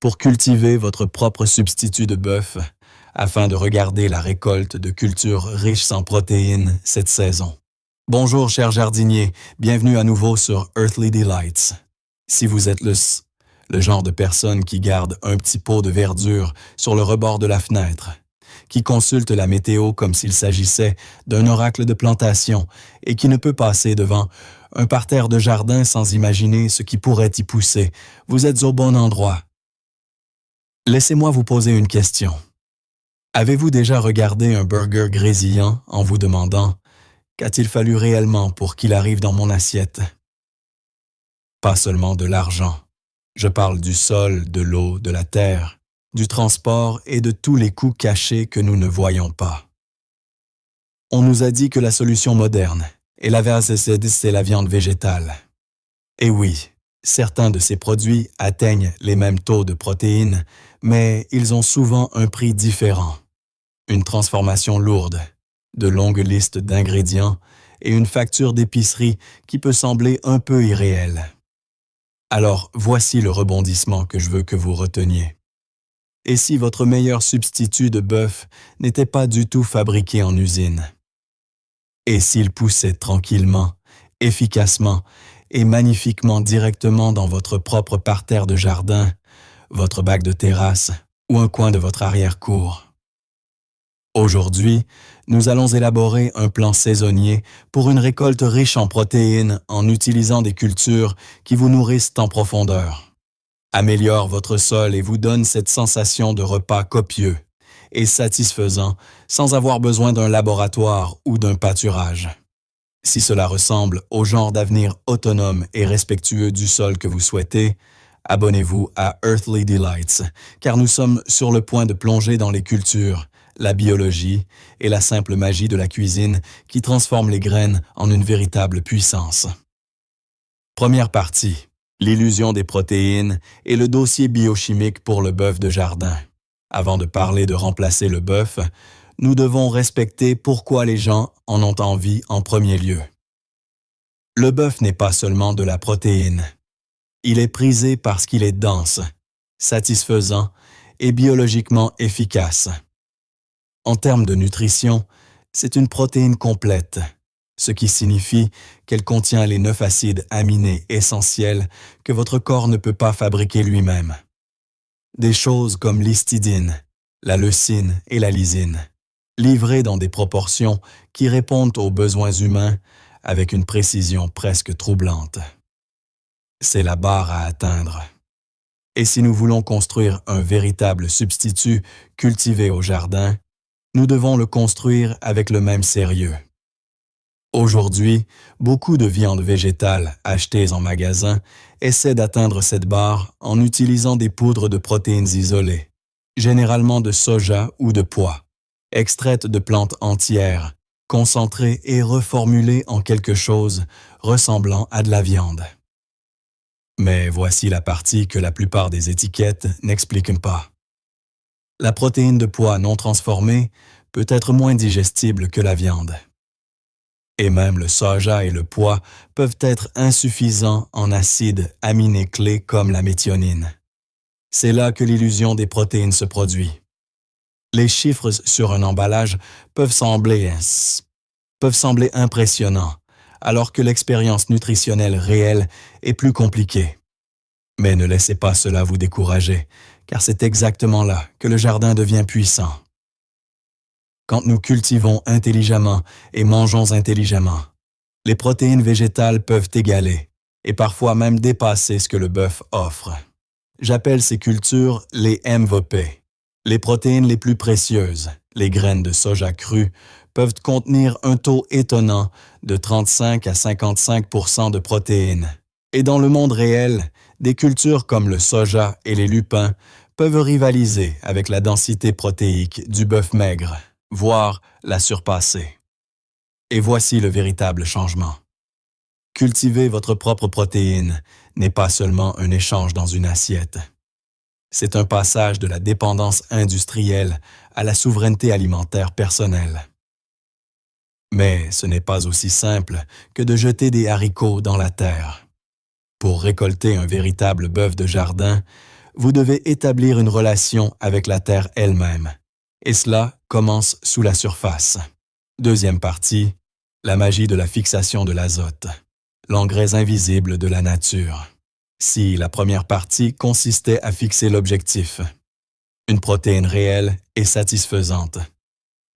pour cultiver votre propre substitut de bœuf afin de regarder la récolte de cultures riches en protéines cette saison. Bonjour chers jardiniers, bienvenue à nouveau sur Earthly Delights. Si vous êtes le genre de personne qui garde un petit pot de verdure sur le rebord de la fenêtre, qui consulte la météo comme s'il s'agissait d'un oracle de plantation et qui ne peut passer devant un parterre de jardin sans imaginer ce qui pourrait y pousser, vous êtes au bon endroit. Laissez-moi vous poser une question. Avez-vous déjà regardé un burger grésillant en vous demandant « Qu'a-t-il fallu réellement pour qu'il arrive dans mon assiette ?» Pas seulement de l'argent. Je parle du sol, de l'eau, de la terre, du transport et de tous les coûts cachés que nous ne voyons pas. On nous a dit que la solution moderne est la viande végétale. Et oui, certains de ces produits atteignent les mêmes taux de protéines, mais ils ont souvent un prix différent. Une transformation lourde, de longues listes d'ingrédients et une facture d'épicerie qui peut sembler un peu irréelle. Alors, voici le rebondissement que je veux que vous reteniez. Et si votre meilleur substitut de bœuf n'était pas du tout fabriqué en usine? Et s'il poussait tranquillement, efficacement et magnifiquement directement dans votre propre parterre de jardin, votre bac de terrasse ou un coin de votre arrière-cour? Aujourd'hui, nous allons élaborer un plan saisonnier pour une récolte riche en protéines en utilisant des cultures qui vous nourrissent en profondeur, améliorent votre sol et vous donnent cette sensation de repas copieux et satisfaisant sans avoir besoin d'un laboratoire ou d'un pâturage. Si cela ressemble au genre d'avenir autonome et respectueux du sol que vous souhaitez, abonnez-vous à Earthly Delights, car nous sommes sur le point de plonger dans les cultures, la biologie et la simple magie de la cuisine qui transforme les graines en une véritable puissance. Première partie, l'illusion des protéines et le dossier biochimique pour le bœuf de jardin. Avant de parler de remplacer le bœuf, nous devons respecter pourquoi les gens en ont envie en premier lieu. Le bœuf n'est pas seulement de la protéine. Il est prisé parce qu'il est dense, satisfaisant et biologiquement efficace. En termes de nutrition, c'est une protéine complète, ce qui signifie qu'elle contient les 9 acides aminés essentiels que votre corps ne peut pas fabriquer lui-même. Des choses comme l'histidine, la leucine et la lysine, livrées dans des proportions qui répondent aux besoins humains avec une précision presque troublante. C'est la barre à atteindre. Et si nous voulons construire un véritable substitut cultivé au jardin, nous devons le construire avec le même sérieux. Aujourd'hui, beaucoup de viandes végétales achetées en magasin essaient d'atteindre cette barre en utilisant des poudres de protéines isolées, généralement de soja ou de pois, extraites de plantes entières, concentrées et reformulées en quelque chose ressemblant à de la viande. Mais voici la partie que la plupart des étiquettes n'expliquent pas. La protéine de pois non transformée peut être moins digestible que la viande. Et même le soja et le pois peuvent être insuffisants en acides aminés clés comme la méthionine. C'est là que l'illusion des protéines se produit. Les chiffres sur un emballage peuvent sembler impressionnants, alors que l'expérience nutritionnelle réelle est plus compliquée. Mais ne laissez pas cela vous décourager, car c'est exactement là que le jardin devient puissant. Quand nous cultivons intelligemment et mangeons intelligemment, les protéines végétales peuvent égaler et parfois même dépasser ce que le bœuf offre. J'appelle ces cultures les MVP. Les protéines les plus précieuses, les graines de soja crues, peuvent contenir un taux étonnant de 35 à 55% de protéines. Et dans le monde réel, des cultures comme le soja et les lupins peuvent rivaliser avec la densité protéique du bœuf maigre, voire la surpasser. Et voici le véritable changement. Cultiver votre propre protéine n'est pas seulement un échange dans une assiette. C'est un passage de la dépendance industrielle à la souveraineté alimentaire personnelle. Mais ce n'est pas aussi simple que de jeter des haricots dans la terre. Pour récolter un véritable bœuf de jardin, vous devez établir une relation avec la Terre elle-même. Et cela commence sous la surface. Deuxième partie, la magie de la fixation de l'azote, l'engrais invisible de la nature. Si la première partie consistait à fixer l'objectif, une protéine réelle et satisfaisante,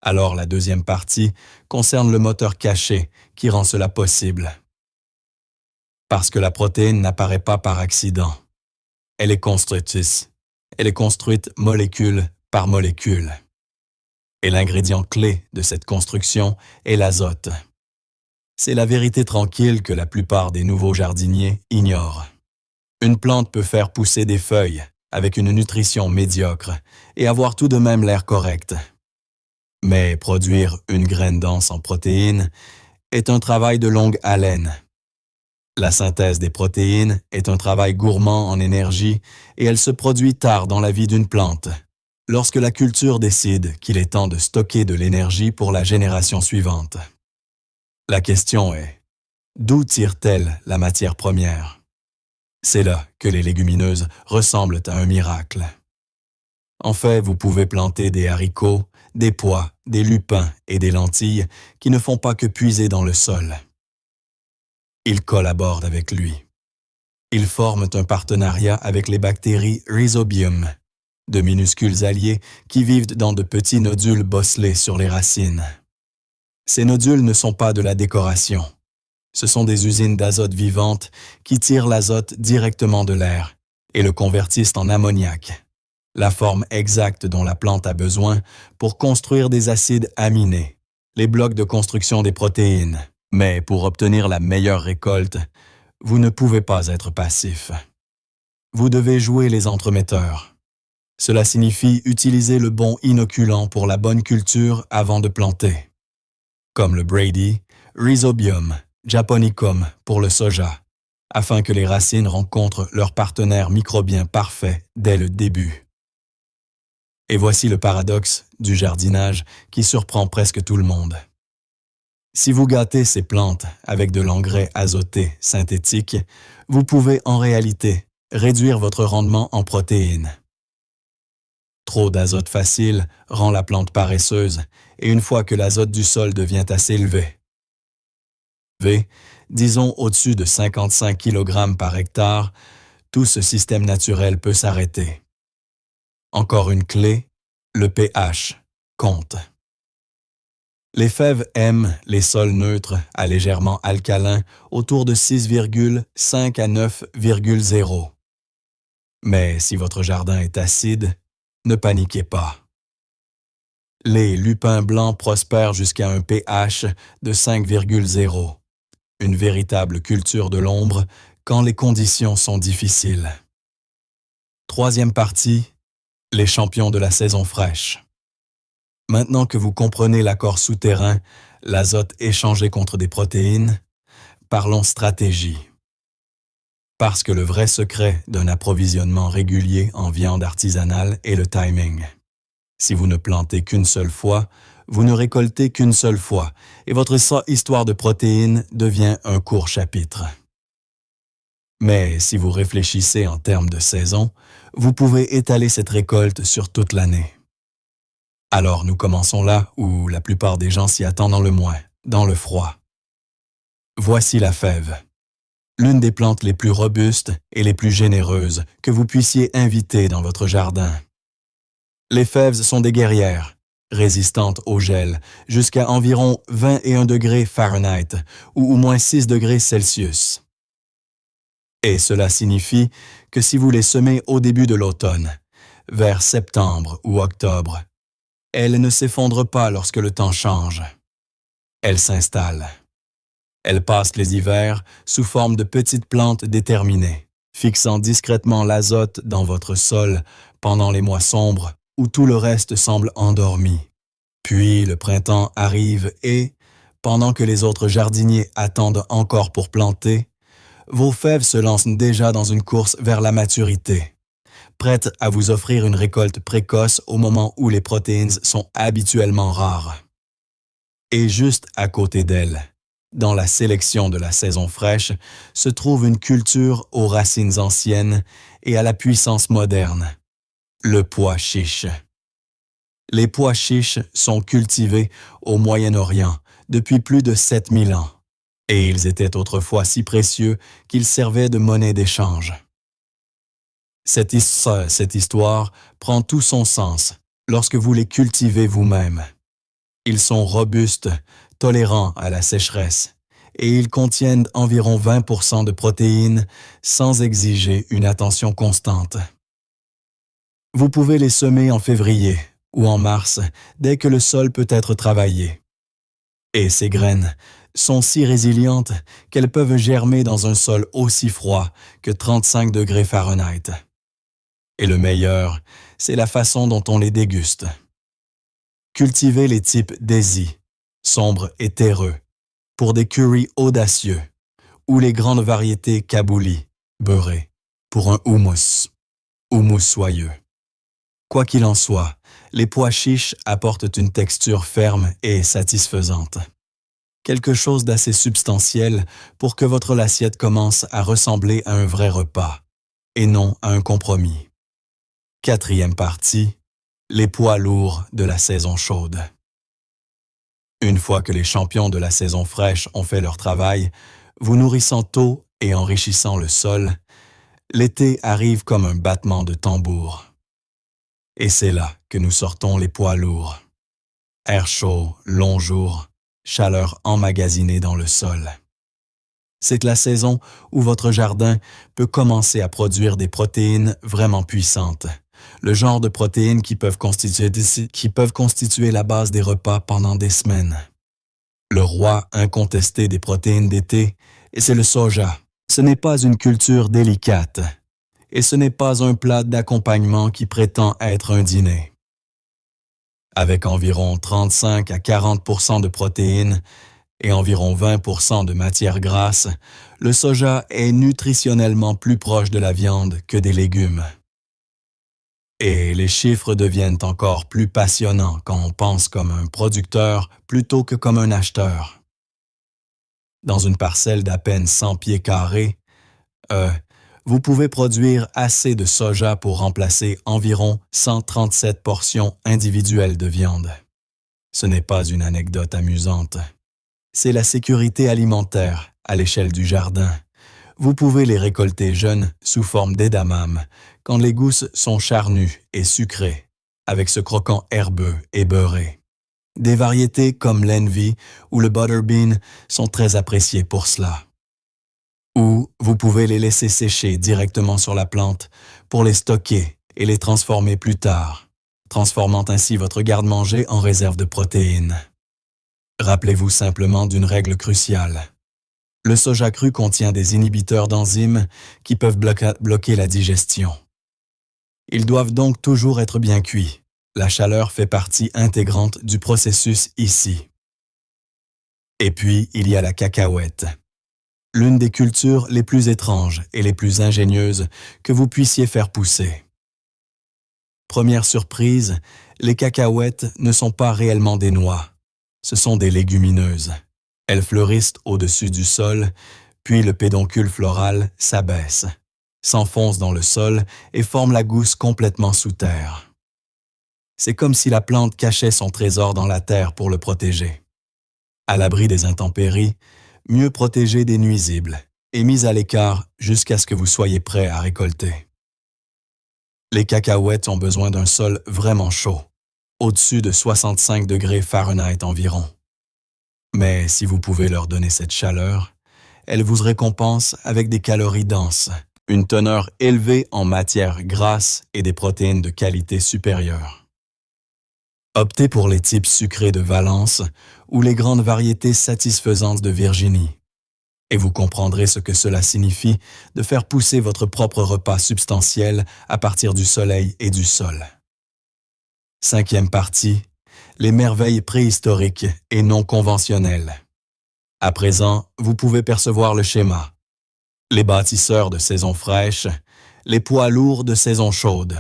alors la deuxième partie concerne le moteur caché qui rend cela possible. Parce que la protéine n'apparaît pas par accident. Elle est constructrice. Elle est construite molécule par molécule. Et l'ingrédient clé de cette construction est l'azote. C'est la vérité tranquille que la plupart des nouveaux jardiniers ignorent. Une plante peut faire pousser des feuilles avec une nutrition médiocre et avoir tout de même l'air correct. Mais produire une graine dense en protéines est un travail de longue haleine. La synthèse des protéines est un travail gourmand en énergie et elle se produit tard dans la vie d'une plante, lorsque la culture décide qu'il est temps de stocker de l'énergie pour la génération suivante. La question est, d'où tire-t-elle la matière première? C'est là que les légumineuses ressemblent à un miracle. En fait, vous pouvez planter des haricots, des pois, des lupins et des lentilles qui ne font pas que puiser dans le sol. Ils collaborent avec lui. Ils forment un partenariat avec les bactéries Rhizobium, de minuscules alliés qui vivent dans de petits nodules bosselés sur les racines. Ces nodules ne sont pas de la décoration. Ce sont des usines d'azote vivantes qui tirent l'azote directement de l'air et le convertissent en ammoniac, la forme exacte dont la plante a besoin pour construire des acides aminés, les blocs de construction des protéines. Mais pour obtenir la meilleure récolte, vous ne pouvez pas être passif. Vous devez jouer les entremetteurs. Cela signifie utiliser le bon inoculant pour la bonne culture avant de planter, comme le Brady, Rhizobium, Japonicum pour le soja, afin que les racines rencontrent leur partenaire microbien parfait dès le début. Et voici le paradoxe du jardinage qui surprend presque tout le monde. Si vous gâtez ces plantes avec de l'engrais azoté synthétique, vous pouvez en réalité réduire votre rendement en protéines. Trop d'azote facile rend la plante paresseuse et une fois que l'azote du sol devient assez élevé, disons au-dessus de 55 kg par hectare, tout ce système naturel peut s'arrêter. Encore une clé, le pH compte. Les fèves aiment les sols neutres à légèrement alcalins autour de 6,5 à 9,0. Mais si votre jardin est acide, ne paniquez pas. Les lupins blancs prospèrent jusqu'à un pH de 5,0, une véritable culture de l'ombre quand les conditions sont difficiles. Troisième partie, les champions de la saison fraîche. Maintenant que vous comprenez l'accord souterrain, l'azote échangé contre des protéines, parlons stratégie. Parce que le vrai secret d'un approvisionnement régulier en viande artisanale est le timing. Si vous ne plantez qu'une seule fois, vous ne récoltez qu'une seule fois et votre histoire de protéines devient un court chapitre. Mais si vous réfléchissez en termes de saison, vous pouvez étaler cette récolte sur toute l'année. Alors nous commençons là où la plupart des gens s'y attendent le moins, dans le froid. Voici la fève, l'une des plantes les plus robustes et les plus généreuses que vous puissiez inviter dans votre jardin. Les fèves sont des guerrières, résistantes au gel jusqu'à environ 21 degrés Fahrenheit ou au moins 6 degrés Celsius. Et cela signifie que si vous les semez au début de l'automne, vers septembre ou octobre, elles ne s'effondrent pas lorsque le temps change. Elles s'installent. Elles passent les hivers sous forme de petites plantes déterminées, fixant discrètement l'azote dans votre sol pendant les mois sombres où tout le reste semble endormi. Puis le printemps arrive et, pendant que les autres jardiniers attendent encore pour planter, vos fèves se lancent déjà dans une course vers la maturité, prêtes à vous offrir une récolte précoce au moment où les protéines sont habituellement rares. Et juste à côté d'elles, dans la sélection de la saison fraîche, se trouve une culture aux racines anciennes et à la puissance moderne. Le pois chiche. Les pois chiches sont cultivés au Moyen-Orient depuis plus de 7000 ans, et ils étaient autrefois si précieux qu'ils servaient de monnaie d'échange. Cette histoire prend tout son sens lorsque vous les cultivez vous-même. Ils sont robustes, tolérants à la sécheresse, et ils contiennent environ 20% de protéines sans exiger une attention constante. Vous pouvez les semer en février ou en mars dès que le sol peut être travaillé. Et ces graines sont si résilientes qu'elles peuvent germer dans un sol aussi froid que 35 degrés Fahrenheit. Et le meilleur, c'est la façon dont on les déguste. Cultivez les types Daisy, sombres et terreux, pour des currys audacieux, ou les grandes variétés Kabouli, beurrées, pour un houmous soyeux. Quoi qu'il en soit, les pois chiches apportent une texture ferme et satisfaisante. Quelque chose d'assez substantiel pour que votre assiette commence à ressembler à un vrai repas, et non à un compromis. 4e partie, les pois lourds de la saison chaude. Une fois que les champions de la saison fraîche ont fait leur travail, vous nourrissant tôt et enrichissant le sol, l'été arrive comme un battement de tambour. Et c'est là que nous sortons les pois lourds. Air chaud, long jour, chaleur emmagasinée dans le sol. C'est la saison où votre jardin peut commencer à produire des protéines vraiment puissantes, le genre de protéines qui peuvent constituer la base des repas pendant des semaines. Le roi incontesté des protéines d'été, c'est le soja. Ce n'est pas une culture délicate, et ce n'est pas un plat d'accompagnement qui prétend être un dîner. Avec environ 35 à 40% de protéines et environ 20% de matière grasse, le soja est nutritionnellement plus proche de la viande que des légumes. Et les chiffres deviennent encore plus passionnants quand on pense comme un producteur plutôt que comme un acheteur. Dans une parcelle d'à peine 100 pieds carrés, vous pouvez produire assez de soja pour remplacer environ 137 portions individuelles de viande. Ce n'est pas une anecdote amusante. C'est la sécurité alimentaire à l'échelle du jardin. Vous pouvez les récolter jeunes sous forme d'édamame, quand les gousses sont charnues et sucrées, avec ce croquant herbeux et beurré. Des variétés comme l'envy ou le butterbean sont très appréciées pour cela. Ou vous pouvez les laisser sécher directement sur la plante pour les stocker et les transformer plus tard, transformant ainsi votre garde-manger en réserve de protéines. Rappelez-vous simplement d'une règle cruciale. Le soja cru contient des inhibiteurs d'enzymes qui peuvent bloquer la digestion. Ils doivent donc toujours être bien cuits. La chaleur fait partie intégrante du processus ici. Et puis, il y a la cacahuète. L'une des cultures les plus étranges et les plus ingénieuses que vous puissiez faire pousser. Première surprise, les cacahuètes ne sont pas réellement des noix. Ce sont des légumineuses. Elles fleurissent au-dessus du sol, puis le pédoncule floral s'abaisse, s'enfonce dans le sol et forme la gousse complètement sous terre. C'est comme si la plante cachait son trésor dans la terre pour le protéger. À l'abri des intempéries, mieux protégée des nuisibles et mise à l'écart jusqu'à ce que vous soyez prêt à récolter. Les cacahuètes ont besoin d'un sol vraiment chaud, au-dessus de 65 degrés Fahrenheit environ. Mais si vous pouvez leur donner cette chaleur, elles vous récompensent avec des calories denses, une teneur élevée en matière grasse et des protéines de qualité supérieure. Optez pour les types sucrés de Valence ou les grandes variétés satisfaisantes de Virginie. Et vous comprendrez ce que cela signifie de faire pousser votre propre repas substantiel à partir du soleil et du sol. 5e partie, les merveilles préhistoriques et non conventionnelles. À présent, vous pouvez percevoir le schéma. Les bâtisseurs de saison fraîche, les pois lourds de saison chaude.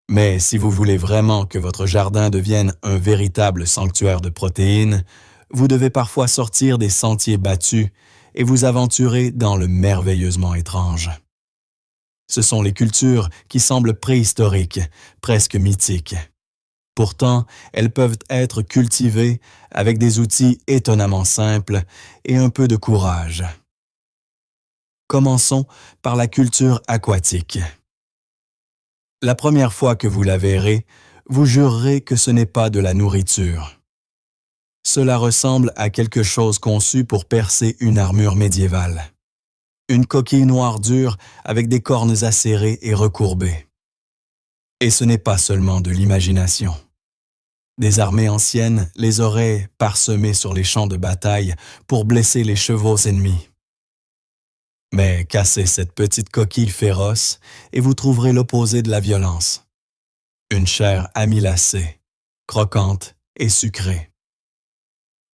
Mais si vous voulez vraiment que votre jardin devienne un véritable sanctuaire de protéines, vous devez parfois sortir des sentiers battus et vous aventurer dans le merveilleusement étrange. Ce sont les cultures qui semblent préhistoriques, presque mythiques. Pourtant, elles peuvent être cultivées avec des outils étonnamment simples et un peu de courage. Commençons par la culture aquatique. La première fois que vous la verrez, vous jurerez que ce n'est pas de la nourriture. Cela ressemble à quelque chose conçu pour percer une armure médiévale. Une coquille noire dure avec des cornes acérées et recourbées. Et ce n'est pas seulement de l'imagination. Des armées anciennes les auraient parsemées sur les champs de bataille pour blesser les chevaux ennemis. Mais cassez cette petite coquille féroce et vous trouverez l'opposé de la violence. Une chair amylacée, croquante et sucrée.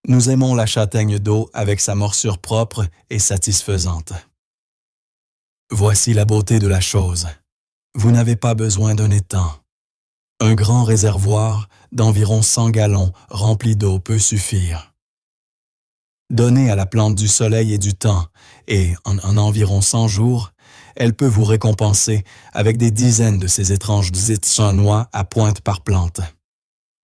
Nous aimons la châtaigne d'eau avec sa morsure propre et satisfaisante. Voici la beauté de la chose. Vous n'avez pas besoin d'un étang. Un grand réservoir d'environ 100 gallons rempli d'eau peut suffire. Donnez à la plante du soleil et du temps, et en environ 100 jours, elle peut vous récompenser avec des dizaines de ces étranges noix à pointe par plante.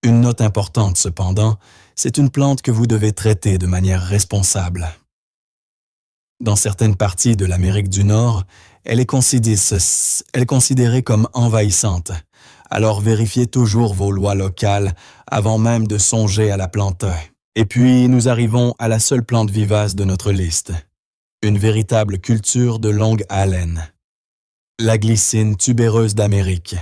Une note importante cependant, c'est une plante que vous devez traiter de manière responsable. Dans certaines parties de l'Amérique du Nord, elle est considérée comme envahissante, alors vérifiez toujours vos lois locales avant même de songer à la planter. Et puis, nous arrivons à la seule plante vivace de notre liste. Une véritable culture de longue haleine. La glycine tubéreuse d'Amérique.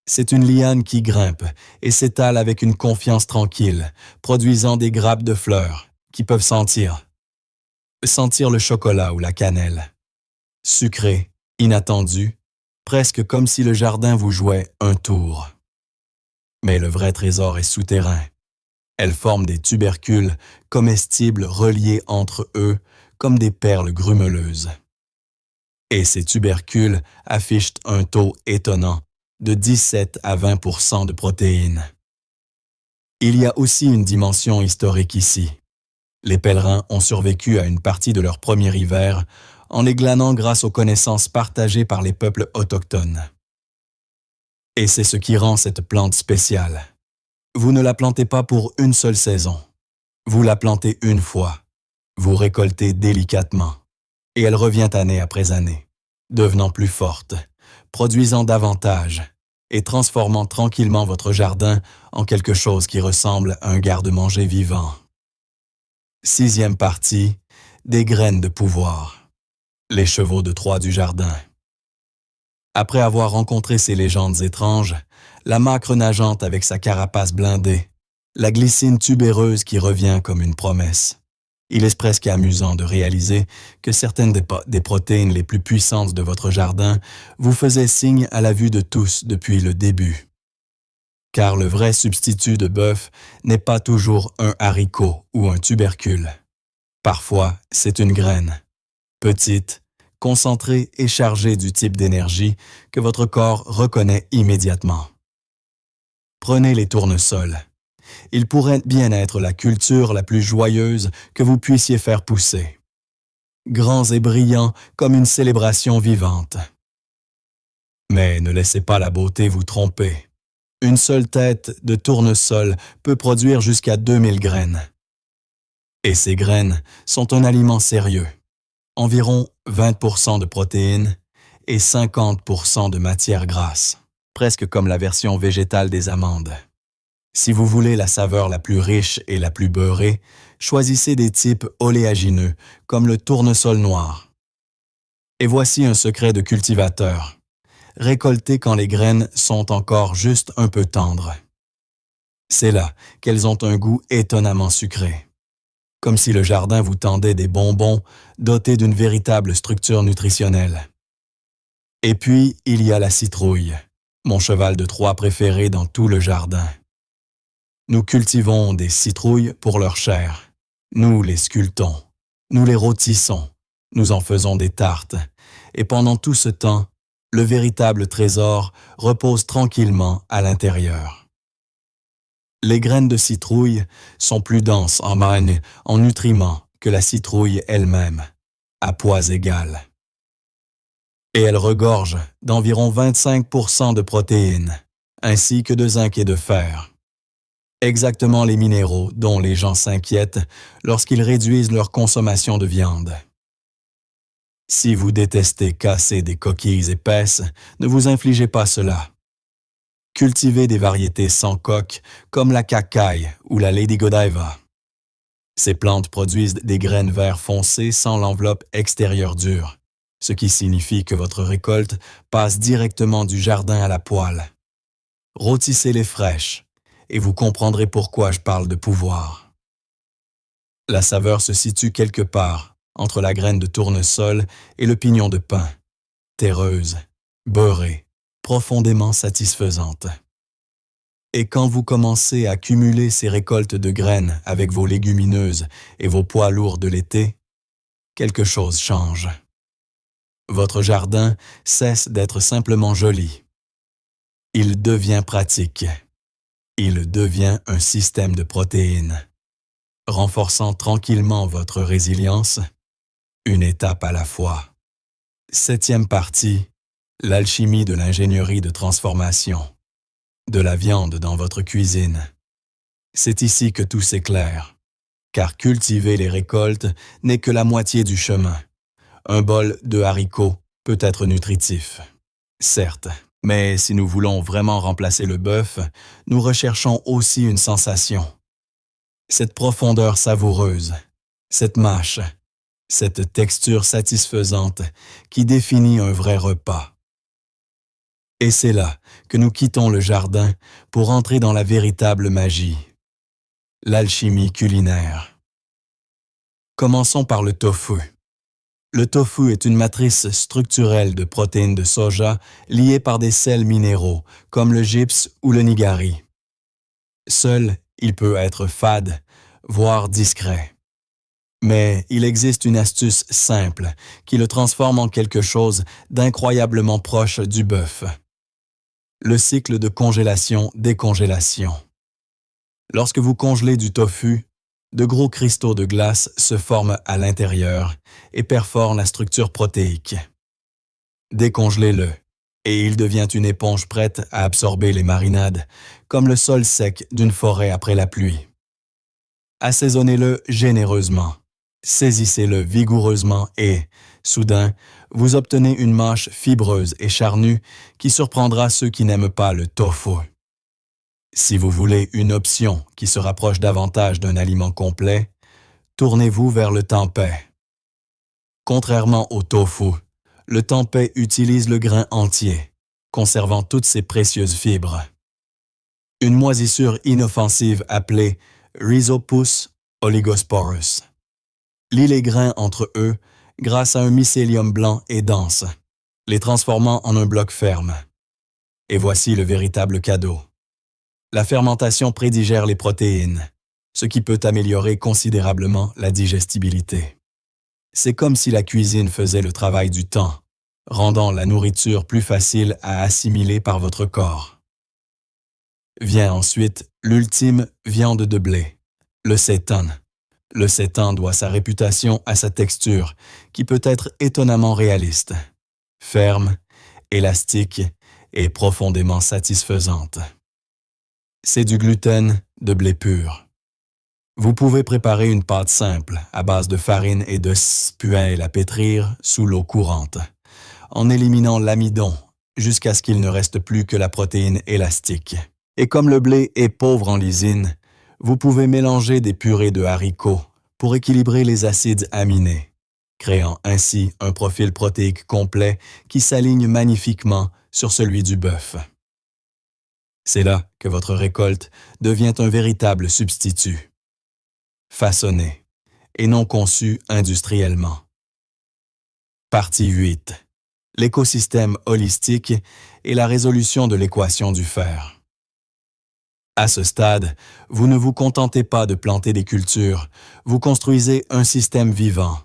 C'est une liane qui grimpe et s'étale avec une confiance tranquille, produisant des grappes de fleurs qui peuvent sentir le chocolat ou la cannelle. Sucré, inattendu, presque comme si le jardin vous jouait un tour. Mais le vrai trésor est souterrain. Elles forment des tubercules comestibles reliés entre eux comme des perles grumeleuses. Et ces tubercules affichent un taux étonnant de 17 à 20% de protéines. Il y a aussi une dimension historique ici. Les pèlerins ont survécu à une partie de leur premier hiver en les glanant grâce aux connaissances partagées par les peuples autochtones. Et c'est ce qui rend cette plante spéciale. Vous ne la plantez pas pour une seule saison. Vous la plantez une fois. Vous récoltez délicatement. Et elle revient année après année, devenant plus forte, produisant davantage et transformant tranquillement votre jardin en quelque chose qui ressemble à un garde-manger vivant. 6e partie, des graines de pouvoir. Les chevaux de Troie du jardin. Après avoir rencontré ces légendes étranges, la macre nageante avec sa carapace blindée, la glycine tubéreuse qui revient comme une promesse. Il est presque amusant de réaliser que certaines des protéines les plus puissantes de votre jardin vous faisaient signe à la vue de tous depuis le début. Car le vrai substitut de bœuf n'est pas toujours un haricot ou un tubercule. Parfois, c'est une graine, petite, concentrée et chargée du type d'énergie que votre corps reconnaît immédiatement. Prenez les tournesols. Ils pourraient bien être la culture la plus joyeuse que vous puissiez faire pousser. Grands et brillants comme une célébration vivante. Mais ne laissez pas la beauté vous tromper. Une seule tête de tournesol peut produire jusqu'à 2000 graines. Et ces graines sont un aliment sérieux. Environ 20% de protéines et 50% de matière grasse, presque comme la version végétale des amandes. Si vous voulez la saveur la plus riche et la plus beurrée, choisissez des types oléagineux, comme le tournesol noir. Et voici un secret de cultivateur. Récoltez quand les graines sont encore juste un peu tendres. C'est là qu'elles ont un goût étonnamment sucré. Comme si le jardin vous tendait des bonbons dotés d'une véritable structure nutritionnelle. Et puis, il y a la citrouille, mon cheval de Troie préféré dans tout le jardin. Nous cultivons des citrouilles pour leur chair. Nous les sculptons. Nous les rôtissons. Nous en faisons des tartes. Et pendant tout ce temps, le véritable trésor repose tranquillement à l'intérieur. Les graines de citrouille sont plus denses en nutriments que la citrouille elle-même, à poids égal. Et elle regorge d'environ 25% de protéines, ainsi que de zinc et de fer. Exactement les minéraux dont les gens s'inquiètent lorsqu'ils réduisent leur consommation de viande. Si vous détestez casser des coquilles épaisses, ne vous infligez pas cela. Cultivez des variétés sans coque comme la cacaille ou la Lady Godiva. Ces plantes produisent des graines vert foncé sans l'enveloppe extérieure dure, ce qui signifie que votre récolte passe directement du jardin à la poêle. Rôtissez-les fraîches, et vous comprendrez pourquoi je parle de pouvoir. La saveur se situe quelque part entre la graine de tournesol et le pignon de pin, terreuse, beurrée, profondément satisfaisante. Et quand vous commencez à cumuler ces récoltes de graines avec vos légumineuses et vos pois lourds de l'été, quelque chose change. Votre jardin cesse d'être simplement joli. Il devient pratique. Il devient un système de protéines, renforçant tranquillement votre résilience, une étape à la fois. 7e partie, l'alchimie de l'ingénierie de transformation. De la viande dans votre cuisine. C'est ici que tout s'éclaire, car cultiver les récoltes n'est que la moitié du chemin. Un bol de haricots peut être nutritif, certes, mais si nous voulons vraiment remplacer le bœuf, nous recherchons aussi une sensation. Cette profondeur savoureuse, cette mâche, cette texture satisfaisante qui définit un vrai repas. Et c'est là que nous quittons le jardin pour entrer dans la véritable magie, l'alchimie culinaire. Commençons par le tofu. Le tofu est une matrice structurelle de protéines de soja liées par des sels minéraux, comme le gypse ou le nigari. Seul, il peut être fade, voire discret. Mais il existe une astuce simple qui le transforme en quelque chose d'incroyablement proche du bœuf. Le cycle de congélation-décongélation. Lorsque vous congelez du tofu, de gros cristaux de glace se forment à l'intérieur et perforent la structure protéique. Décongelez-le et il devient une éponge prête à absorber les marinades, comme le sol sec d'une forêt après la pluie. Assaisonnez-le généreusement, saisissez-le vigoureusement et, soudain, vous obtenez une mâche fibreuse et charnue qui surprendra ceux qui n'aiment pas le tofu. Si vous voulez une option qui se rapproche davantage d'un aliment complet, tournez-vous vers le tempeh. Contrairement au tofu, le tempeh utilise le grain entier, conservant toutes ses précieuses fibres. Une moisissure inoffensive appelée Rhizopus oligosporus. Lie les grains entre eux grâce à un mycélium blanc et dense, les transformant en un bloc ferme. Et voici le véritable cadeau. La fermentation prédigère les protéines, ce qui peut améliorer considérablement la digestibilité. C'est comme si la cuisine faisait le travail du temps, rendant la nourriture plus facile à assimiler par votre corps. Vient ensuite l'ultime viande de blé, le seitan. Le seitan doit sa réputation à sa texture, qui peut être étonnamment réaliste, ferme, élastique et profondément satisfaisante. C'est du gluten de blé pur. Vous pouvez préparer une pâte simple à base de farine et de puis la pétrir sous l'eau courante, en éliminant l'amidon jusqu'à ce qu'il ne reste plus que la protéine élastique. Et comme le blé est pauvre en lysine, vous pouvez mélanger des purées de haricots pour équilibrer les acides aminés, créant ainsi un profil protéique complet qui s'aligne magnifiquement sur celui du bœuf. C'est là que votre récolte devient un véritable substitut, façonné et non conçu industriellement. Partie 8. L'écosystème holistique et la résolution de l'équation du fer. À ce stade, vous ne vous contentez pas de planter des cultures, vous construisez un système vivant.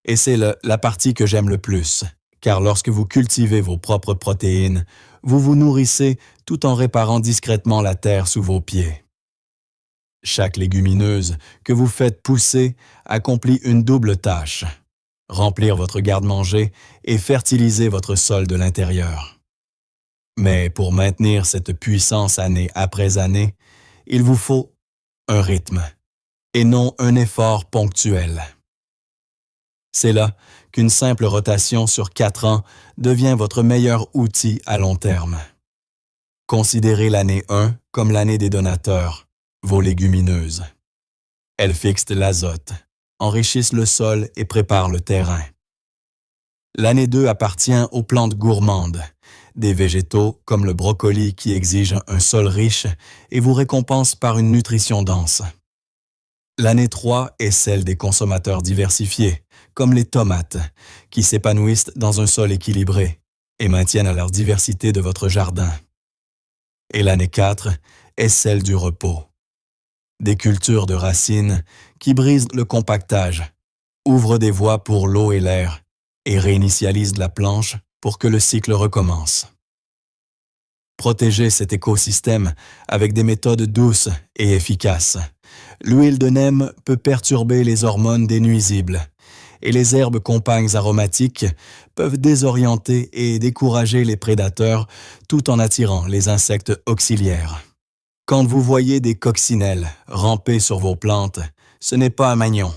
Et c'est la partie que j'aime le plus, car lorsque vous cultivez vos propres protéines, vous vous nourrissez tout en réparant discrètement la terre sous vos pieds. Chaque légumineuse que vous faites pousser accomplit une double tâche. remplir votre garde-manger et fertiliser votre sol de l'intérieur. Mais pour maintenir cette puissance année après année, il vous faut un rythme et non un effort ponctuel. C'est là qu'une simple rotation sur 4 ans devient votre meilleur outil à long terme. Considérez l'année 1 comme l'année des donateurs, vos légumineuses. Elles fixent l'azote, enrichissent le sol et préparent le terrain. L'année 2 appartient aux plantes gourmandes, des végétaux comme le brocoli qui exigent un sol riche et vous récompense par une nutrition dense. L'année 3 est celle des consommateurs diversifiés, comme les tomates, qui s'épanouissent dans un sol équilibré et maintiennent leur diversité de votre jardin. Et l'année 4 est celle du repos. Des cultures de racines qui brisent le compactage, ouvrent des voies pour l'eau et l'air et réinitialisent la planche pour que le cycle recommence. Protégez cet écosystème avec des méthodes douces et efficaces. L'huile de neem peut perturber les hormones des nuisibles et les herbes compagnes aromatiques peuvent désorienter et décourager les prédateurs tout en attirant les insectes auxiliaires. Quand vous voyez des coccinelles ramper sur vos plantes, ce n'est pas un magnon,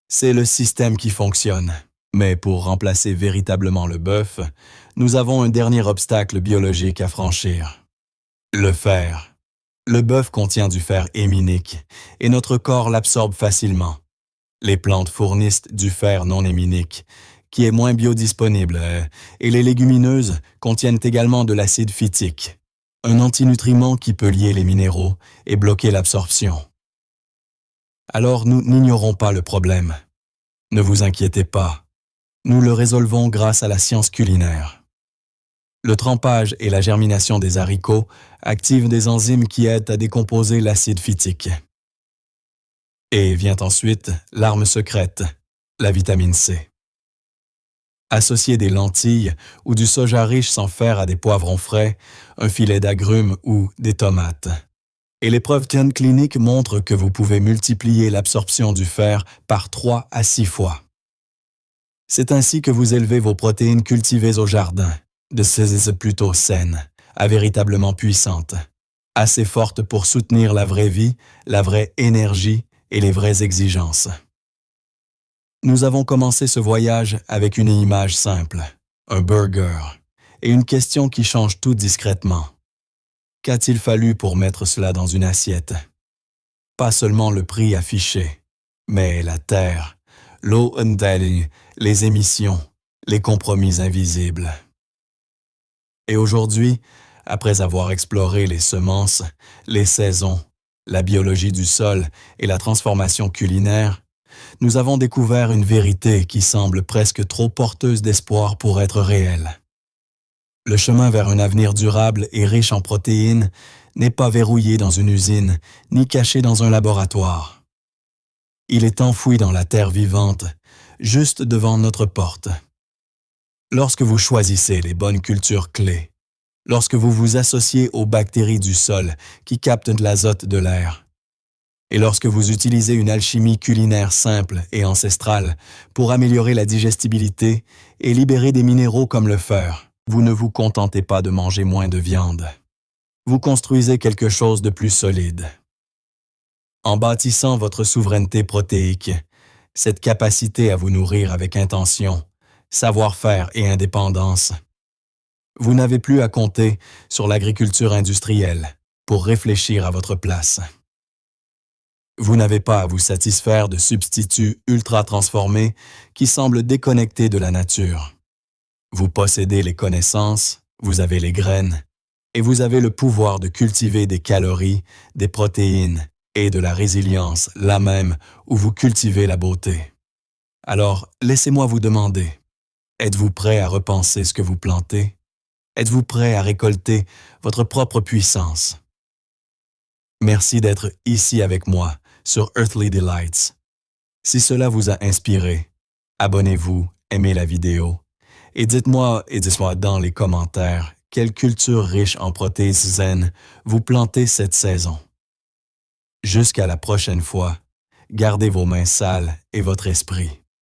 c'est le système qui fonctionne. Mais pour remplacer véritablement le bœuf, nous avons un dernier obstacle biologique à franchir. Le fer. Le bœuf contient du fer héminique et notre corps l'absorbe facilement. Les plantes fournissent du fer non héminique, qui est moins biodisponible, et les légumineuses contiennent également de l'acide phytique, un antinutriment qui peut lier les minéraux et bloquer l'absorption. Alors nous n'ignorons pas le problème. Ne vous inquiétez pas. Nous le résolvons grâce à la science culinaire. Le trempage et la germination des haricots activent des enzymes qui aident à décomposer l'acide phytique. Et vient ensuite l'arme secrète, la vitamine C. Associez des lentilles ou du soja riche sans fer à des poivrons frais, un filet d'agrumes ou des tomates. Et les preuves cliniques montrent que vous pouvez multiplier l'absorption du fer par 3 à 6 fois. C'est ainsi que vous élevez vos protéines cultivées au jardin, de ces plutôt saines, à véritablement puissantes, assez fortes pour soutenir la vraie vie, la vraie énergie et les vraies exigences. Nous avons commencé ce voyage avec une image simple, un burger, et une question qui change tout discrètement. Qu'a-t-il fallu pour mettre cela dans une assiette? Pas seulement le prix affiché, mais la terre, l'eau les émissions, les compromis invisibles. Et aujourd'hui, après avoir exploré les semences, les saisons, la biologie du sol et la transformation culinaire, nous avons découvert une vérité qui semble presque trop porteuse d'espoir pour être réelle. Le chemin vers un avenir durable et riche en protéines n'est pas verrouillé dans une usine, ni caché dans un laboratoire. Il est enfoui dans la terre vivante, juste devant notre porte. Lorsque vous choisissez les bonnes cultures clés, lorsque vous vous associez aux bactéries du sol qui captent de l'azote de l'air, et lorsque vous utilisez une alchimie culinaire simple et ancestrale pour améliorer la digestibilité et libérer des minéraux comme le fer, vous ne vous contentez pas de manger moins de viande. Vous construisez quelque chose de plus solide. En bâtissant votre souveraineté protéique, cette capacité à vous nourrir avec intention, savoir-faire et indépendance, vous n'avez plus à compter sur l'agriculture industrielle pour réfléchir à votre place. Vous n'avez pas à vous satisfaire de substituts ultra transformés qui semblent déconnectés de la nature. Vous possédez les connaissances, vous avez les graines, et vous avez le pouvoir de cultiver des calories, des protéines et de la résilience là même où vous cultivez la beauté. Alors, laissez-moi vous demander, êtes-vous prêt à repenser ce que vous plantez? Êtes-vous prêt à récolter votre propre puissance? Merci d'être ici avec moi sur Earthly Delights. Si cela vous a inspiré, abonnez-vous, aimez la vidéo et dites-moi dans les commentaires quelle culture riche en protéines zen vous plantez cette saison. Jusqu'à la prochaine fois, gardez vos mains sales et votre esprit.